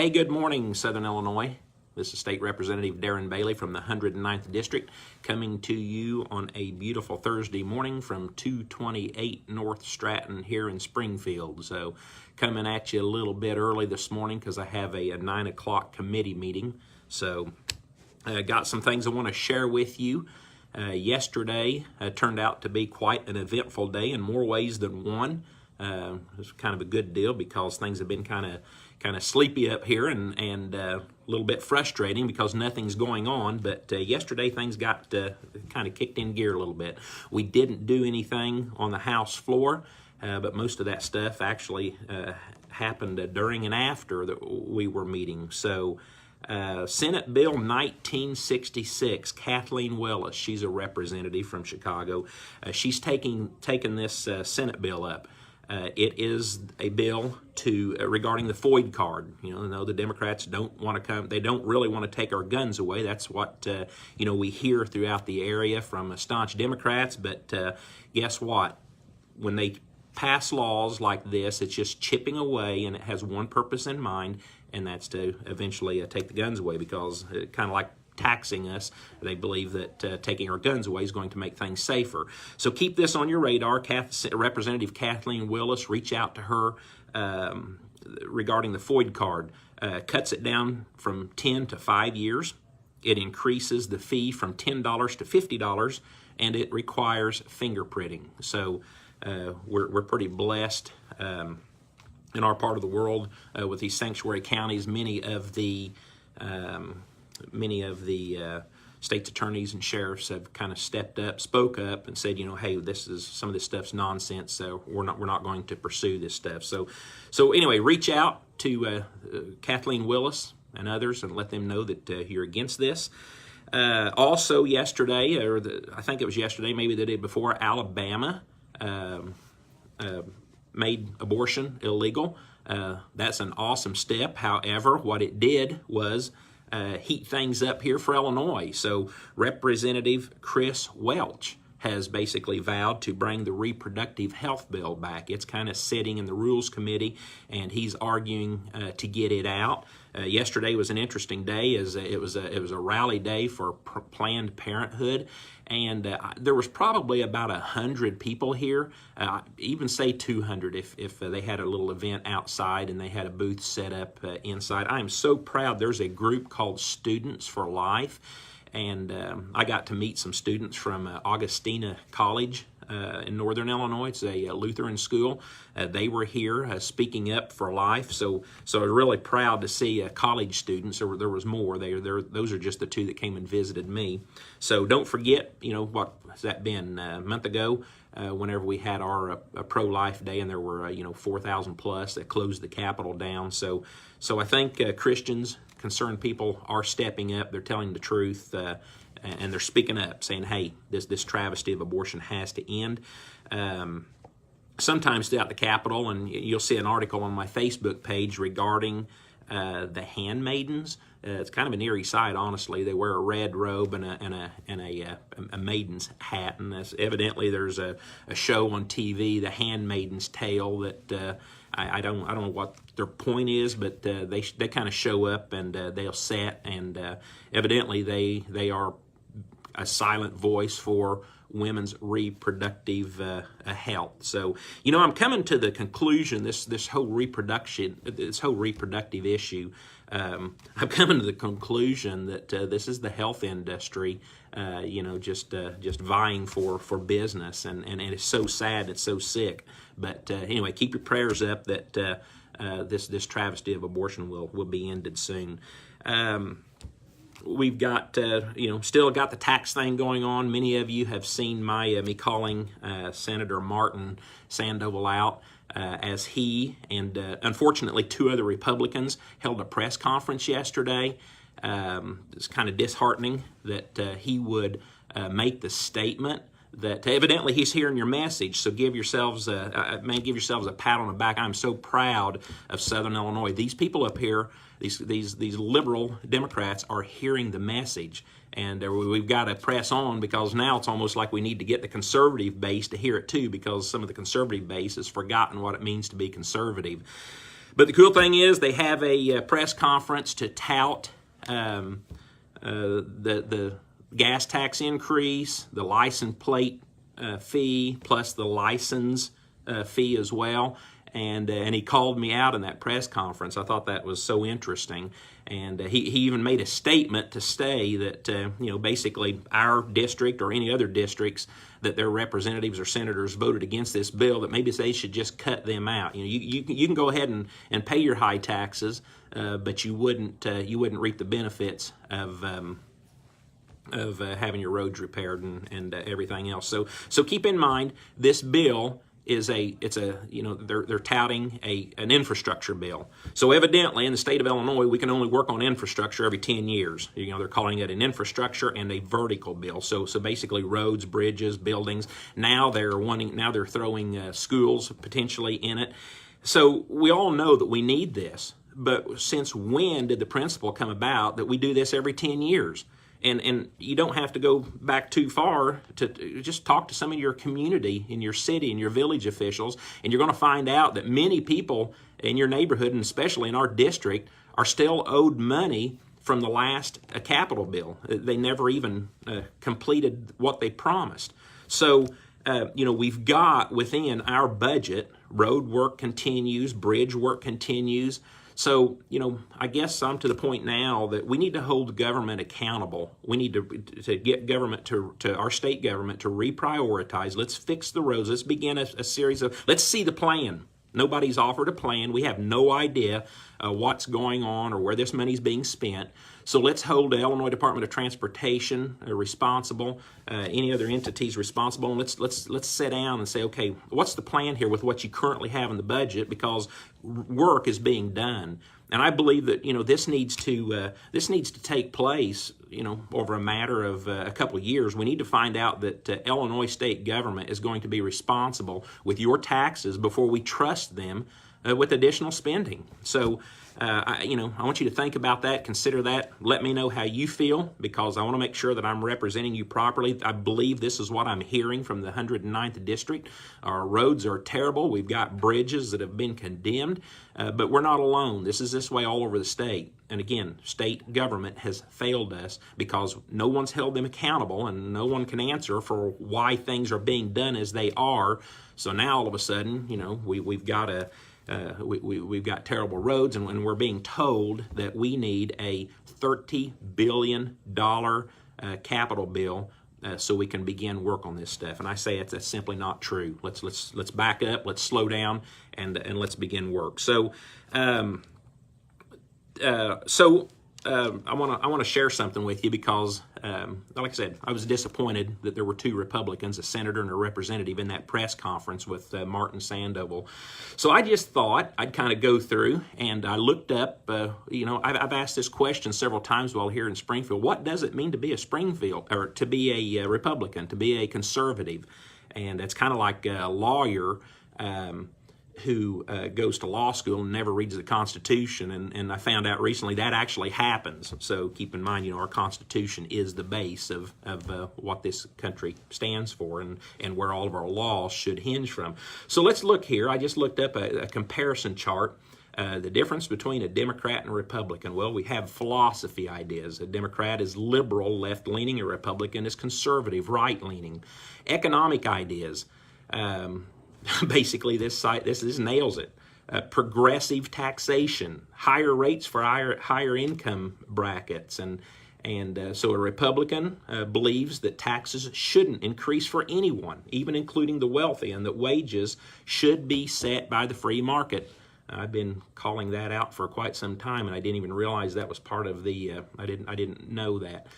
Hey, good morning, Southern Illinois. This is State Representative Darren Bailey from the 109th District, coming to you on a beautiful Thursday morning from 228 North Stratton here in Springfield. So coming at you a little bit early this morning because I have a 9 o'clock committee meeting. So I got some things I want to share with you. Yesterday turned out to be quite an eventful day in more ways than one. It was kind of a good deal because things have been kind of sleepy up here and a little bit frustrating because nothing's going on. But yesterday things got kind of kicked in gear a little bit. We didn't do anything on the House floor, but most of that stuff actually happened during and after that we were meeting. So Senate Bill 1966, Kathleen Willis, she's a representative from Chicago. She's taken this Senate bill up. It is a bill regarding the FOID card. No, the Democrats don't want to come. They don't really want to take our guns away. That's what we hear throughout the area from staunch Democrats. But guess what? When they pass laws like this, it's just chipping away, and it has one purpose in mind, and that's to eventually take the guns away, because kind of like taxing us, they believe that taking our guns away is going to make things safer. So keep this on your radar. Representative Kathleen Willis, reach out to her regarding the FOID card. Cuts it down from 10 to 5 years. It increases the fee from $10 to $50, and it requires fingerprinting. So we're pretty blessed in our part of the world with these sanctuary counties. Many of the state's attorneys and sheriffs have kind of stepped up, spoke up, and said, hey, some of this stuff's nonsense. So we're not going to pursue this stuff. So anyway, reach out to Kathleen Willis and others and let them know that you're against this. Also, yesterday, I think it was yesterday, maybe the day before, Alabama made abortion illegal. That's an awesome step. However, what it did was heat things up here for Illinois. So Representative Chris Welch has basically vowed to bring the reproductive health bill back. It's kind of sitting in the Rules Committee, and he's arguing to get it out. Yesterday was an interesting day, as it was a rally day for Planned Parenthood, and there was probably about 100 people here, even say 200 if they had a little event outside and they had a booth set up inside. I am so proud. There's a group called Students for Life, and I got to meet some students from Augustina College in Northern Illinois. It's a Lutheran school. They were here speaking up for life. So I was really proud to see college students. There was more. Those are just the two that came and visited me. So don't forget, what has that been, a month ago, whenever we had our pro-life day, and there were 4,000 plus that closed the Capitol down. So I think Christians, concerned people, are stepping up. They're telling the truth. And they're speaking up, saying, hey, this travesty of abortion has to end. Sometimes throughout the Capitol, and you'll see an article on my Facebook page regarding the handmaidens. It's kind of an eerie sight, honestly. They wear a red robe and a maiden's hat, and evidently there's a show on TV, The Handmaid's Tale, that I don't know what their point is, but they kind of show up and they'll sit, and evidently they are a silent voice for women's reproductive health. So I'm coming to the conclusion, this whole reproductive issue. I'm coming to the conclusion that this is the health industry, just vying for business, and it's so sad, it's so sick. But anyway, keep your prayers up that this travesty of abortion will be ended soon. We've got, still got the tax thing going on. Many of you have seen me calling Senator Martin Sandoval out as he and unfortunately 2 other Republicans held a press conference yesterday. It's kind of disheartening that he would make the statement that evidently he's hearing your message. So give yourselves a pat on the back. I'm so proud of Southern Illinois. These people up here, these liberal Democrats, are hearing the message, and we've got to press on, because now it's almost like we need to get the conservative base to hear it too, because some of the conservative base has forgotten what it means to be conservative. But the cool thing is they have a press conference to tout the gas tax increase, the license plate fee, plus the license fee as well. And he called me out in that press conference. I thought that was so interesting. And he even made a statement to say that, basically our district or any other districts that their representatives or senators voted against this bill, that maybe they should just cut them out. You can go ahead and pay your high taxes, but you wouldn't reap the benefits of having your roads repaired and everything else. So keep in mind, this bill is they're touting an infrastructure bill. So evidently in the state of Illinois, we can only work on infrastructure every 10 years. They're calling it an infrastructure and a vertical bill. So basically roads, bridges, buildings. Now they're throwing schools potentially in it. So we all know that we need this. But since when did the principle come about that we do this every 10 years? And you don't have to go back too far to just talk to some of your community in your city and your village officials, and you're going to find out that many people in your neighborhood, and especially in our district, are still owed money from the last capital bill. They never even completed what they promised. So, we've got within our budget, road work continues, bridge work continues. So, I guess I'm to the point now that we need to hold government accountable. We need to get government to our state government to reprioritize. Let's fix the roads. Let's begin a series of, let's see the plan. Nobody's offered a plan. We have no idea what's going on or where this money's being spent. So let's hold the Illinois Department of Transportation responsible, any other entities responsible, and let's sit down and say, okay, what's the plan here with what you currently have in the budget? Because work is being done, and I believe that this needs to take place over a matter of a couple of years. We need to find out that Illinois state government is going to be responsible with your taxes before we trust them with additional spending. So I want you to think about that, consider that. Let me know how you feel, because I want to make sure that I'm representing you properly. I believe this is what I'm hearing from the 109th District. Our roads are terrible. We've got bridges that have been condemned, but we're not alone. This is this way all over the state. And again, state government has failed us because no one's held them accountable, and no one can answer for why things are being done as they are. So now all of a sudden, we've got we've got terrible roads, and we're being told that we need a $30 billion capital bill so we can begin work on this stuff. And I say that's simply not true. Let's back up, let's slow down, and let's begin work. So I want to share something with you because, like I said, I was disappointed that there were two Republicans, a senator and a representative, in that press conference with Martin Sandoval. So I just thought I'd kind of go through, and I looked up, I've asked this question several times while here in Springfield. What does it mean to be a to be a Republican, to be a conservative? And it's kind of like a lawyer who goes to law school and never reads the Constitution, and I found out recently that actually happens. So keep in mind, our Constitution is the base of what this country stands for and where all of our laws should hinge from. So let's look here. I just looked up a comparison chart. The difference between a Democrat and a Republican. Well, we have philosophy ideas. A Democrat is liberal, left-leaning. A Republican is conservative, right-leaning. Economic ideas. Basically, this nails it. Progressive taxation, higher rates for higher income brackets, and so a Republican believes that taxes shouldn't increase for anyone, even including the wealthy, and that wages should be set by the free market. I've been calling that out for quite some time, and I didn't even realize that was part of the. I didn't know that.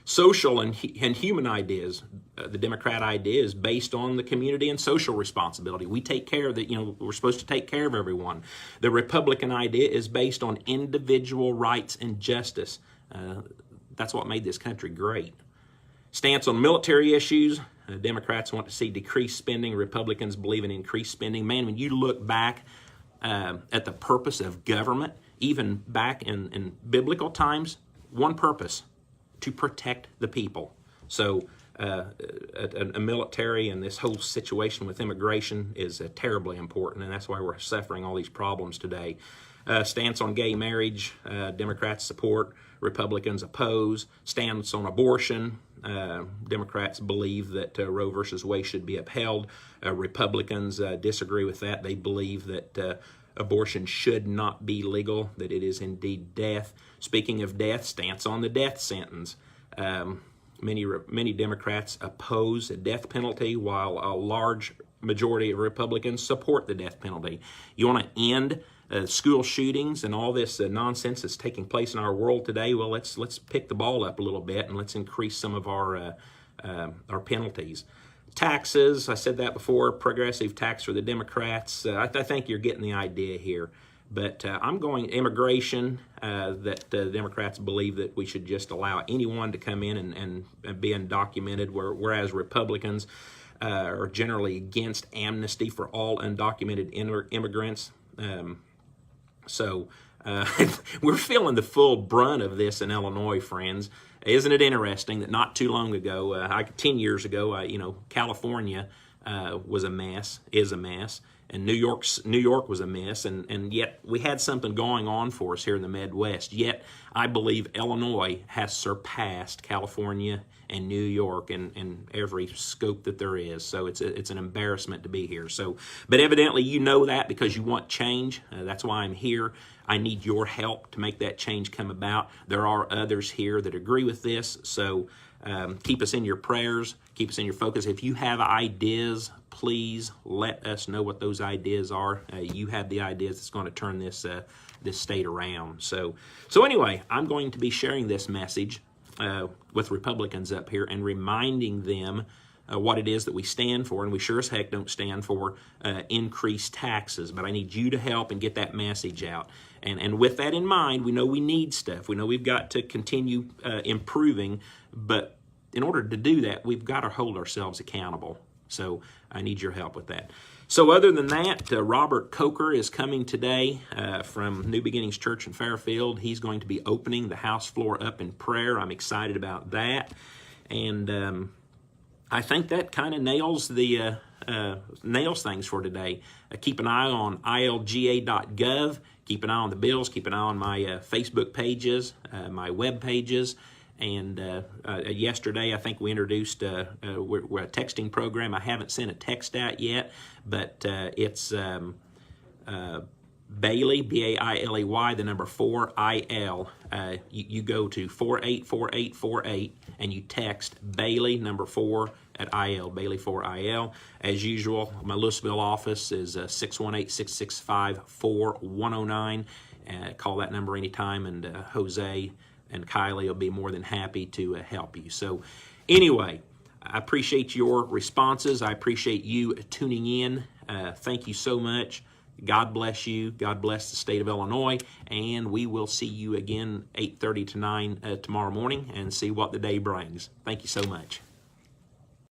Social and human ideas. The Democrat idea is based on the community and social responsibility. We take care of we're supposed to take care of everyone. The Republican idea is based on individual rights and justice. That's what made this country great. Stance on military issues. Democrats want to see decreased spending. Republicans believe in increased spending. Man, when you look back at the purpose of government, even back in biblical times, one purpose: to protect the people. So a military, and this whole situation with immigration is terribly important, and that's why we're suffering all these problems today. Stance on gay marriage, Democrats support, Republicans oppose. Stance on abortion, Democrats believe that Roe versus Wade should be upheld. Republicans disagree with that. They believe that abortion should not be legal, that it is indeed death. Speaking of death, stance on the death sentence. Many Democrats oppose a death penalty, while a large majority of Republicans support the death penalty. You want to end school shootings and all this nonsense that's taking place in our world today? Well, let's pick the ball up a little bit and let's increase some of our penalties. Taxes, I said that before, progressive tax for the Democrats. I think you're getting the idea here. But I'm going immigration, that Democrats believe that we should just allow anyone to come in and be undocumented, whereas Republicans are generally against amnesty for all undocumented immigrants. So we're feeling the full brunt of this in Illinois, friends. Isn't it interesting that not too long ago, 10 years ago, California was a mess, is a mess, and New York was a mess, and yet we had something going on for us here in the Midwest. Yet I believe Illinois has surpassed California and New York in every scope that there is. So it's an embarrassment to be here. So, but evidently you know that because you want change. That's why I'm here. I need your help to make that change come about. There are others here that agree with this. So keep us in your prayers. Keep us in your focus. If you have ideas, please let us know what those ideas are. You have the ideas that's going to turn this state around. So anyway, I'm going to be sharing this message with Republicans up here and reminding them what it is that we stand for, and we sure as heck don't stand for increased taxes. But I need you to help and get that message out. And with that in mind, we know we need stuff. We know we've got to continue improving, but in order to do that, we've got to hold ourselves accountable. So I need your help with that. So other than that, Robert Coker is coming today from New Beginnings Church in Fairfield. He's going to be opening the house floor up in prayer. I'm excited about that. And I think that kind of nails things for today. Keep an eye on ilga.gov. Keep an eye on the bills. Keep an eye on my Facebook pages, my web pages. And yesterday, I think we introduced we're a texting program. I haven't sent a text out yet, but it's Bailey, B-A-I-L-E-Y, the number 4-I-L. You go to 484848 and you text Bailey, number 4 at I-L, Bailey 4-I-L. As usual, my Louisville office is 618-665-4109. Call that number anytime, and Jose and Kylie will be more than happy to help you. So anyway, I appreciate your responses. I appreciate you tuning in. Thank you so much. God bless you. God bless the state of Illinois. And we will see you again 8:30 to 9 tomorrow morning and see what the day brings. Thank you so much.